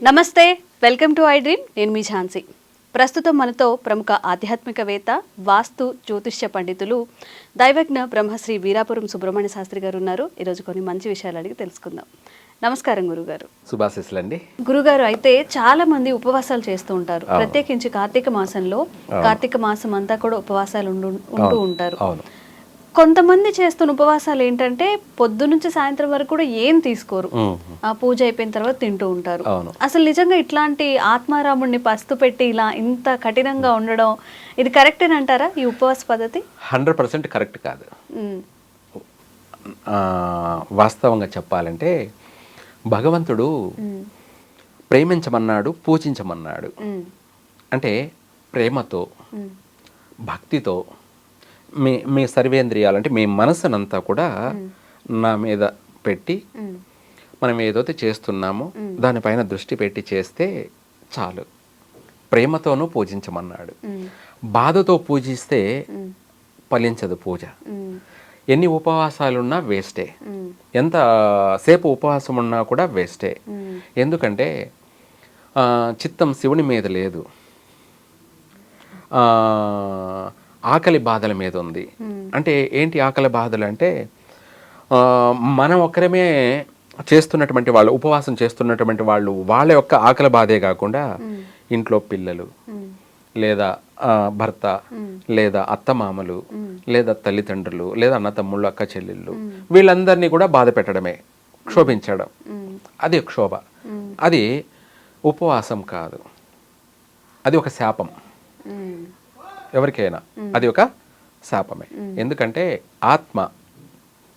నమస్తే, welcome to I dream. నేను మీ ఝాన్సీ. ప్రస్తుతం మనతో ప్రముఖ ఆధ్యాత్మికవేత్త, వాస్తు జ్యోతిష్య పండితులు, దైవజ్ఞ బ్రహ్మశ్రీ వీరాపురం సుబ్రహ్మణ్య శాస్త్రి గారు ఉన్నారు. ఈరోజు కొన్ని మంచి విషయాలు అడిగి తెలుసుకుందాం. నమస్కారం గురుగారు. శుభాశీస్సులండి. గురుగారు, అయితే చాలా మంది ఉపవాసాలు చేస్తూ ఉంటారు. ప్రత్యేకించి కార్తీక మాసంలో కార్తీక మాసం అంతా కూడా ఉపవాసాలు ఉంటూ ఉంటారు. కొంతమంది చేస్తున్న ఉపవాసాలు ఏంటంటే పొద్దు నుంచి సాయంత్రం వరకు కూడా ఏం తీసుకోరు, ఆ పూజ అయిపోయిన తర్వాత తింటూ ఉంటారు. అసలు నిజంగా ఇట్లాంటి ఆత్మారాముడిని పస్తు పెట్టి ఇలా ఇంత కఠినంగా ఉండడం ఇది కరెక్టేనంటారా? ఈ ఉపవాస పద్ధతి 100% కరెక్ట్ కాదు. వాస్తవంగా చెప్పాలంటే భగవంతుడు ప్రేమించమన్నాడు, పూజించమన్నాడు. అంటే ప్రేమతో, భక్తితో మీ సర్వేంద్రియాలు అంటే మీ మనసునంతా కూడా నా మీద పెట్టి మనం ఏదైతే చేస్తున్నామో దానిపైన దృష్టి పెట్టి చేస్తే చాలు. ప్రేమతోనూ పూజించమన్నాడు. బాధతో పూజిస్తే ఫలించదు పూజ. ఎన్ని ఉపవాసాలున్నా వేస్టే, ఎంత సేపు ఉపవాసం ఉన్నా కూడా వేస్టే. ఎందుకంటే చిత్తం శివుని మీద లేదు, ఆకలి బాధల మీద ఉంది. అంటే ఏంటి ఆకలి బాధలు అంటే మనం ఒక్కరమే చేస్తున్నటువంటి వాళ్ళు, ఉపవాసం చేస్తున్నటువంటి వాళ్ళు వాళ్ళ యొక్క ఆకలి బాధే కాకుండా ఇంట్లో పిల్లలు, లేదా భర్త, లేదా అత్తమామలు, లేదా తల్లిదండ్రులు, లేదా అన్న తమ్ముళ్ళు, అక్క చెల్లెళ్ళు, వీళ్ళందరినీ కూడా బాధ పెట్టడమే, క్షోభించడం. అది క్షోభ. అది ఉపవాసం కాదు, అది ఒక శాపం. ఎవరికైనా అది ఒక శాపమే. ఎందుకంటే ఆత్మ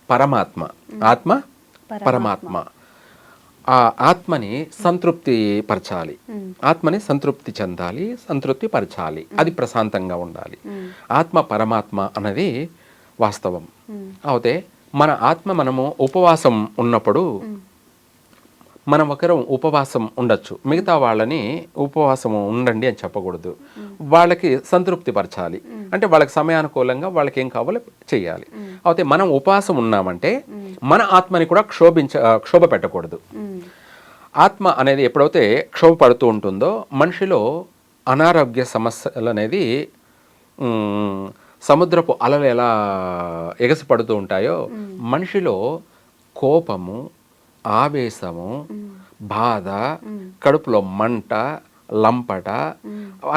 పరమాత్మ, ఆత్మ పరమాత్మ. ఆ ఆత్మని సంతృప్తి పరచాలి, ఆత్మని సంతృప్తి చెందాలి, సంతృప్తి పరచాలి, అది ప్రశాంతంగా ఉండాలి. ఆత్మ పరమాత్మ అన్నది వాస్తవం. అయితే మన ఆత్మ, మనము ఉపవాసం ఉన్నప్పుడు మనం ఒకరం ఉపవాసం ఉండొచ్చు, మిగతా వాళ్ళని ఉపవాసం ఉండండి అని చెప్పకూడదు. వాళ్ళకి సంతృప్తి పరచాలి. అంటే వాళ్ళకి సమయానుకూలంగా వాళ్ళకి ఏం కావాలో చేయాలి. అయితే మనం ఉపవాసం ఉన్నామంటే మన ఆత్మని కూడా క్షోభ పెట్టకూడదు. ఆత్మ అనేది ఎప్పుడైతే క్షోభ పడుతూ ఉంటుందో మనిషిలో అనారోగ్య సమస్యలు అనేది, సముద్రపు అలలు ఎలా ఎగసిపడుతూ ఉంటాయో మనిషిలో కోపము, ఆవేశము, బాధ, కడుపులో మంట, లంపట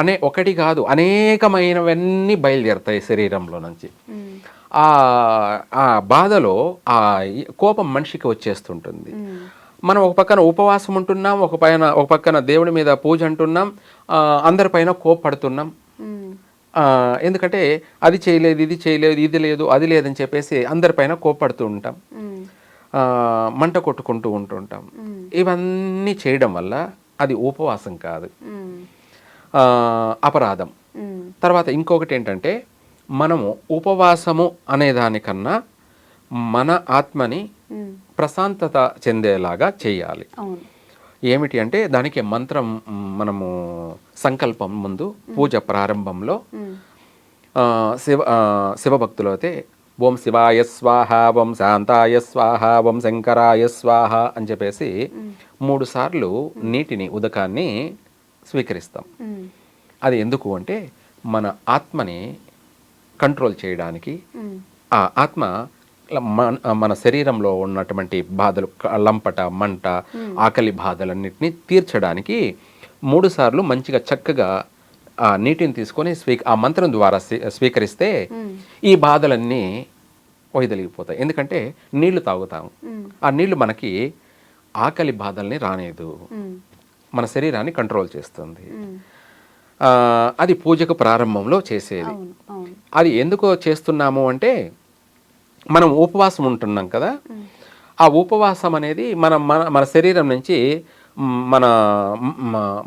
అనే ఒకటి కాదు అనేకమైనవన్నీ బయలుదేరుతాయి శరీరంలో నుంచి. ఆ బాధలో ఆ కోపం మనిషికి వచ్చేస్తుంటుంది. మనం ఒక పక్కన ఉపవాసం ఉంటున్నాం, ఒక పక్కన దేవుడి మీద పూజ అంటున్నాం, అందరిపైన కోపపడుతున్నాం. ఎందుకంటే అది చేయలేదు, ఇది చేయలేదు, ఇది లేదు, అది లేదని చెప్పేసి అందరిపైన కోపపడుతూ ఉంటాం, మంట కొట్టుకుంటూ ఉంటుంటాం. ఇవన్నీ చేయడం వల్ల అది ఉపవాసం కాదు, అపరాధం. తర్వాత ఇంకొకటి ఏంటంటే మనము ఉపవాసము అనేదానికన్నా మన ఆత్మని ప్రశాంతత చెందేలాగా చేయాలి. ఏమిటి అంటే దానికి మంత్రం, మనము సంకల్పం ముందు పూజ ప్రారంభంలో శివభక్తులు అయితే ఓం శివాయ స్వాహ, ఓం శాంతాయ స్వాహ, ఓం శంకరాయ స్వాహ అని చెప్పేసి 3 సార్లు నీటిని, ఉదకాన్ని స్వీకరిస్తాం. అది ఎందుకు అంటే మన ఆత్మని కంట్రోల్ చేయడానికి, ఆ ఆత్మ మన శరీరంలో ఉన్నటువంటి బాధలు, లంపట, మంట, ఆకలి బాధలన్నింటినీ తీర్చడానికి 3 సార్లు మంచిగా చక్కగా ఆ నీటిని తీసుకొని ఆ మంత్రం ద్వారా స్వీకరిస్తే ఈ బాధలన్నీ వైదొలిగిపోతాయి. ఎందుకంటే నీళ్లు తాగుతాము, ఆ నీళ్లు మనకి ఆకలి బాధల్ని రానేదు, మన శరీరాన్ని కంట్రోల్ చేస్తుంది. అది పూజకు ప్రారంభంలో చేసేది. అది ఎందుకో చేస్తున్నాము అంటే మనం ఉపవాసం ఉంటున్నాం కదా, ఆ ఉపవాసం అనేది మన శరీరం నుంచి మన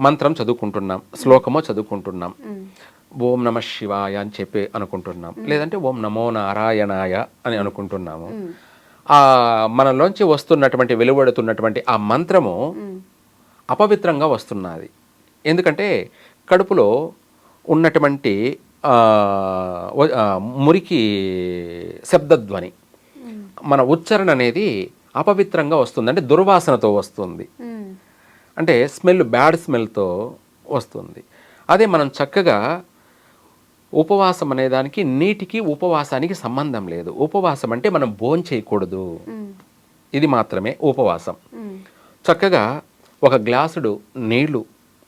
మంత్రం చదువుకుంటున్నాం, శ్లోకమో చదువుకుంటున్నాం, ఓం నమ శివాయ అని చెప్పి అనుకుంటున్నాం, లేదంటే ఓం నమో నారాయణాయ అని అనుకుంటున్నాము. మనలోంచి వస్తున్నటువంటి, వెలువడుతున్నటువంటి ఆ మంత్రము అపవిత్రంగా వస్తున్నది. ఎందుకంటే కడుపులో ఉన్నటువంటి మురికి శబ్దధ్వని, మన ఉచ్చారణ అనేది అపవిత్రంగా వస్తుంది, అంటే దుర్వాసనతో వస్తుంది. అంటే స్మెల్ బ్యాడ్ స్మెల్తో వస్తుంది. అదే మనం చక్కగా ఉపవాసం అనేదానికి నీటికి ఉపవాసానికి సంబంధం లేదు. ఉపవాసం అంటే మనం భోజనం చేయకూడదు, ఇది మాత్రమే ఉపవాసం. చక్కగా ఒక గ్లాసుడు నీళ్లు,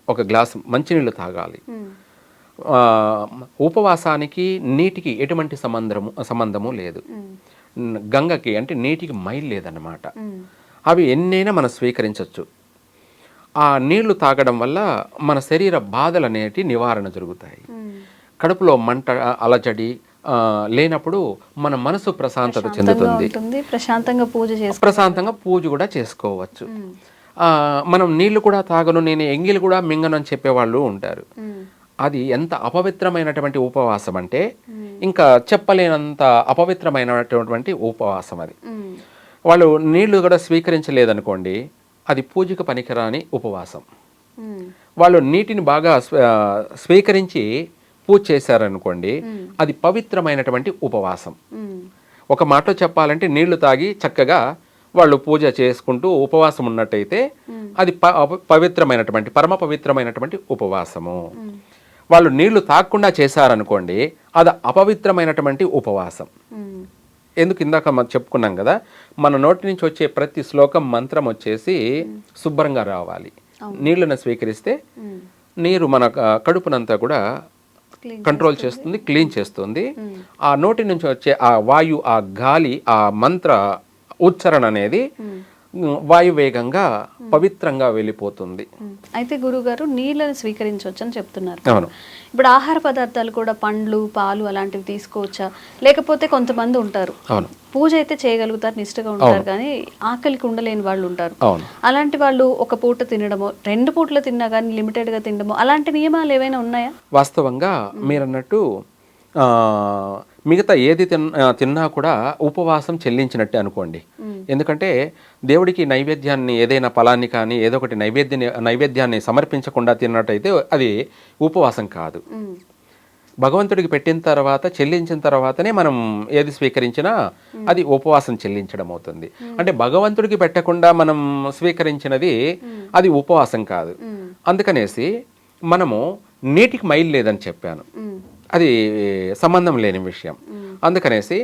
ఒక గ్లాసు మంచినీళ్ళు తాగాలి. ఉపవాసానికి నీటికి ఎటువంటి సంబంధము లేదు. గంగకి అంటే నీటికి మైల్ లేదన్నమాట. అవి ఎన్నైనా మనం స్వీకరించవచ్చు. ఆ నీళ్లు తాగడం వల్ల మన శరీర బాధలు అనేటివి నివారణ జరుగుతాయి. కడుపులో మంట అలజడి లేనప్పుడు మన మనసు ప్రశాంతత చెందుతుంది. ప్రశాంతంగా పూజ కూడా చేసుకోవచ్చు. మనం నీళ్లు కూడా తాగను, నేను ఎంగిలి కూడా మింగను అని చెప్పేవాళ్ళు ఉంటారు. అది ఎంత అపవిత్రమైనటువంటి ఉపవాసం అంటే ఇంకా చెప్పలేనంత అపవిత్రమైనటువంటి ఉపవాసం అది. వాళ్ళు నీళ్లు కూడా స్వీకరించలేదనుకోండి, అది పూజకు పనికిరాని ఉపవాసం. వాళ్ళు నీటిని బాగా స్వీకరించి పూజ చేశారనుకోండి, అది పవిత్రమైనటువంటి ఉపవాసం. ఒక మాటలో చెప్పాలంటే నీళ్లు తాగి చక్కగా వాళ్ళు పూజ చేసుకుంటూ ఉపవాసం ఉన్నట్టయితే అది పవిత్రమైనటువంటి పరమ పవిత్రమైనటువంటి ఉపవాసము. వాళ్ళు నీళ్లు తాగకుండా చేశారనుకోండి, అది అపవిత్రమైనటువంటి ఉపవాసం. ఎందుకు ఇందాక మనం చెప్పుకున్నాం కదా, మన నోటి నుంచి వచ్చే ప్రతి శ్లోకం మంత్రం వచ్చేసి శుభ్రంగా రావాలి. నీళ్లను స్వీకరిస్తే నీరు మన కడుపునంతా కూడా కంట్రోల్ చేస్తుంది, క్లీన్ చేస్తుంది. ఆ నోటి నుంచి వచ్చే ఆ వాయు, ఆ గాలి, ఆ మంత్ర ఉచ్చారణ అనేది వాయువేగంగా పవిత్రంగా వెళ్ళిపోతుంది. అయితే గురుగారు నీళ్ళని స్వీకరించవచ్చు అని చెప్తున్నారు. ఇప్పుడు ఆహార పదార్థాలు కూడా పండ్లు, పాలు అలాంటివి తీసుకోవచ్చా? లేకపోతే కొంతమంది ఉంటారు పూజ అయితే చేయగలుగుతారు, నిష్ఠగా ఉంటారు, కానీ ఆకలికి ఉండలేని వాళ్ళు ఉంటారు. అలాంటి వాళ్ళు ఒక పూట తినడమో, 2 పూటలు తిన్నా కానీ లిమిటెడ్ గా తినడమో, అలాంటి నియమాలు ఏవైనా ఉన్నాయా? వాస్తవంగా మీరన్నట్టు మిగతా ఏది తిన్నా కూడా ఉపవాసం చెల్లించినట్టే అనుకోండి. ఎందుకంటే దేవుడికి నైవేద్యాన్ని, ఏదైనా ఫలాన్ని కానీ ఏదో ఒకటి నైవేద్యాన్ని సమర్పించకుండా తిన్నట్టయితే అది ఉపవాసం కాదు. భగవంతుడికి పెట్టిన తర్వాత, చెల్లించిన తర్వాతనే మనం ఏది స్వీకరించినా అది ఉపవాసం చెల్లించడం అవుతుంది. అంటే భగవంతుడికి పెట్టకుండా మనం స్వీకరించినది అది ఉపవాసం కాదు. అందుకనేసి మనము నీటికి మైల్ లేదని చెప్పాను, అది సంబంధం లేని విషయం. అందుకనేసి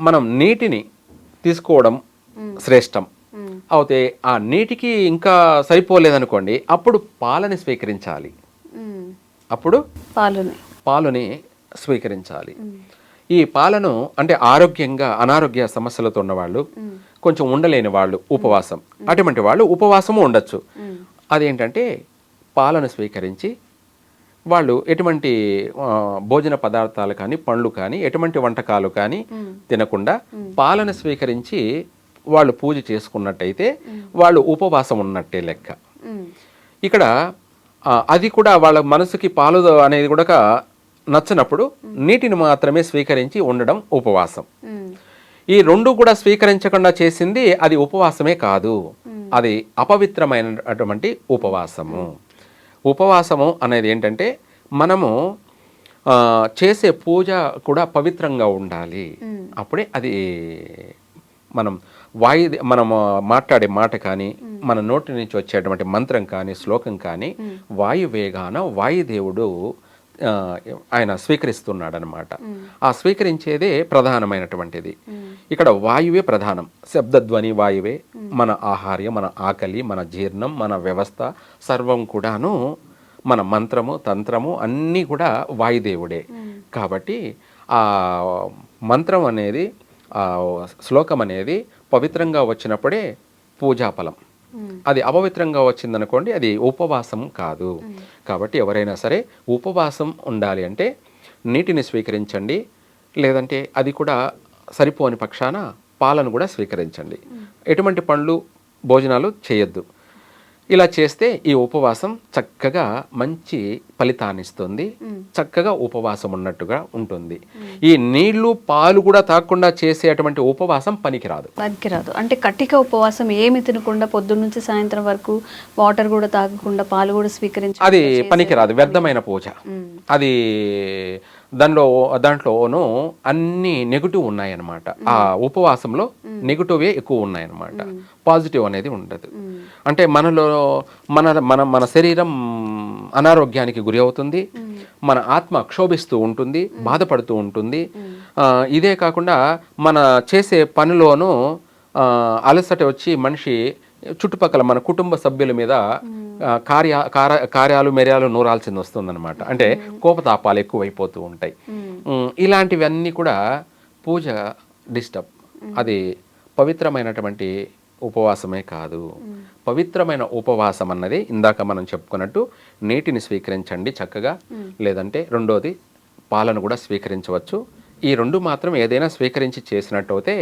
మనం నీటిని తీసుకోవడం శ్రేష్టం. అయితే ఆ నీటికి ఇంకా సరిపోలేదనుకోండి, అప్పుడు పాలని స్వీకరించాలి. అప్పుడు పాలుని స్వీకరించాలి. ఈ పాలను అంటే ఆరోగ్యంగా అనారోగ్య సమస్యలతో ఉన్నవాళ్ళు, కొంచెం ఉండలేని వాళ్ళు ఉపవాసం, అటువంటి వాళ్ళు ఉపవాసము ఉండొచ్చు. అదేంటంటే పాలను స్వీకరించి వాళ్ళు ఎటువంటి భోజన పదార్థాలు కానీ, పండ్లు కానీ, ఎటువంటి వంటకాలు కానీ తినకుండా పాలను స్వీకరించి వాళ్ళు పూజ చేసుకున్నట్టయితే వాళ్ళు ఉపవాసం ఉన్నట్టే లెక్క. ఇక్కడ అది కూడా వాళ్ళ మనసుకి పాలు అనేది కూడా నచ్చినప్పుడు నీటిని మాత్రమే స్వీకరించి ఉండడం ఉపవాసం. ఈ 2 కూడా స్వీకరించకుండా చేసింది అది ఉపవాసమే కాదు, అది అపవిత్రమైనటువంటి ఉపవాసము. ఉపవాసము అనేది ఏంటంటే మనము చేసే పూజ కూడా పవిత్రంగా ఉండాలి. అప్పుడే అది మనం మాట్లాడే మాట కానీ, మన నోటి నుంచి వచ్చేటువంటి మంత్రం కానీ, శ్లోకం కానీ వాయువేగాన వాయుదేవుడు ఆయన స్వీకరిస్తున్నాడు అనమాట. ఆ స్వీకరించేదే ప్రధానమైనటువంటిది. ఇక్కడ వాయువే ప్రధానం. శబ్దధ్వని వాయువే మన ఆహార్యం, మన ఆకలి, మన జీర్ణం, మన వ్యవస్థ సర్వం కూడాను, మన మంత్రము, తంత్రము అన్నీ కూడా వాయుదేవుడే. కాబట్టి ఆ మంత్రం అనేది, ఆ శ్లోకం అనేది పవిత్రంగా వచ్చినప్పుడే పూజాఫలం. అది అపవిత్రంగా వచ్చిందనుకోండి, అది ఉపవాసం కాదు. కాబట్టి ఎవరైనా సరే ఉపవాసం ఉండాలి అంటే నీటిని స్వీకరించండి, లేదంటే అది కూడా సరిపోని పక్షాన పాలను కూడా స్వీకరించండి. ఎటువంటి పండ్లు భోజనాలు చేయొద్దు. ఇలా చేస్తే ఈ ఉపవాసం చక్కగా మంచి ఫలితాన్ని ఇస్తుంది, చక్కగా ఉపవాసం ఉన్నట్టుగా ఉంటుంది. ఈ నీళ్లు పాలు కూడా తాగకుండా చేసేటువంటి ఉపవాసం పనికిరాదు. అంటే కటిక ఉపవాసం, ఏమి తినకుండా పొద్దున్న నుంచి సాయంత్రం వరకు వాటర్ కూడా తాగకుండా పాలు కూడా స్వీకరించి, అది పనికిరాదు, వ్యర్థమైన పూజ. అది దాంట్లోనూ అన్ని నెగిటివ్ ఉన్నాయన్నమాట. ఆ ఉపవాసంలో నెగిటివే ఎక్కువ ఉన్నాయన్నమాట, పాజిటివ్ అనేది ఉండదు. అంటే మనలో మన శరీరం అనారోగ్యానికి గురి అవుతుంది, మన ఆత్మ క్షోభిస్తూ ఉంటుంది, బాధపడుతూ ఉంటుంది. ఇదే కాకుండా మన చేసే పనిలోనూ అలసట వచ్చి మనిషి చుట్టుపక్కల మన కుటుంబ సభ్యుల మీద కార్యాలు మెర్యాలు నూరాల్సింది వస్తుందన్నమాట. అంటే కోపతాపాలు ఎక్కువైపోతూ ఉంటాయి. ఇలాంటివన్నీ కూడా పూజ డిస్టర్బ్. అది పవిత్రమైనటువంటి ఉపవాసమే కాదు. పవిత్రమైన ఉపవాసం అన్నది ఇందాక మనం చెప్పుకున్నట్టు నీటిని స్వీకరించండి చక్కగా, లేదంటే రెండోది పాలను కూడా స్వీకరించవచ్చు. ఈ రెండు మాత్రం ఏదైనా స్వీకరించి చేసినట్టు అయితే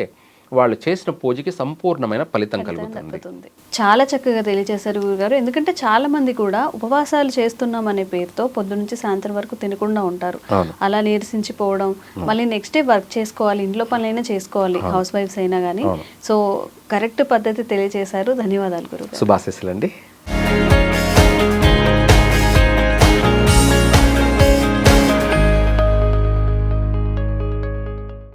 వాళ్ళు చేసిన పూజకి సంపూర్ణమైన ఫలితం కలుగుతుంది. చాలా చక్కగా తెలియజేశారు గురుగారు. ఎందుకంటే చాలా మంది కూడా ఉపవాసాలు చేస్తున్నాం అనే పేరుతో పొద్దు నుంచి సాయంత్రం వరకు తినకుండా ఉంటారు. అలా నీరసించిపోవడం, మళ్ళీ నెక్స్ట్ డే వర్క్ చేసుకోవాలి, ఇంట్లో పనులైనా చేసుకోవాలి, హౌస్ వైఫ్స్ అయినా కానీ. సో కరెక్ట్ పద్ధతి తెలియజేశారు. ధన్యవాదాలు గురుగారు. శుభాశీస్సులండి.